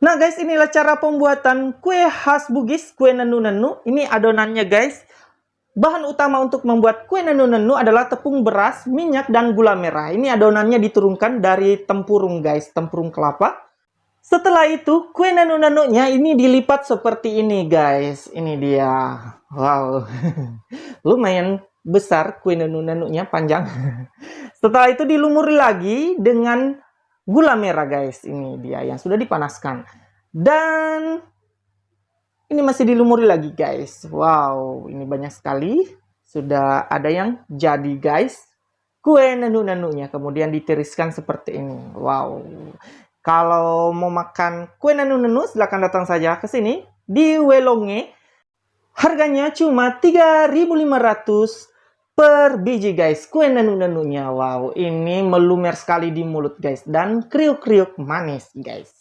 Nah guys, inilah cara pembuatan kue khas Bugis, kue nenu-nenu. Ini adonannya guys. Bahan utama untuk membuat kue nenu-nenu adalah tepung beras, minyak, dan gula merah. Ini adonannya diturunkan dari tempurung guys, tempurung kelapa. Setelah itu, kue nenu-nenunya ini dilipat seperti ini guys. Ini dia. Wow. Lumayan besar kue nenu-nenunya, panjang. Setelah itu dilumuri lagi dengan gula merah guys. Ini dia yang sudah dipanaskan. Dan ini masih dilumuri lagi guys. Wow, ini banyak sekali. Sudah ada yang jadi guys. Kue nenu-nenunya kemudian ditiriskan seperti ini. Wow. Kalau mau makan kue nenu-nenu silahkan datang saja ke sini di Welonge. Harganya cuma 3.500 per biji guys. Kue nenu-nenunya. Wow, ini melumer sekali di mulut guys dan kriuk-kriuk manis guys.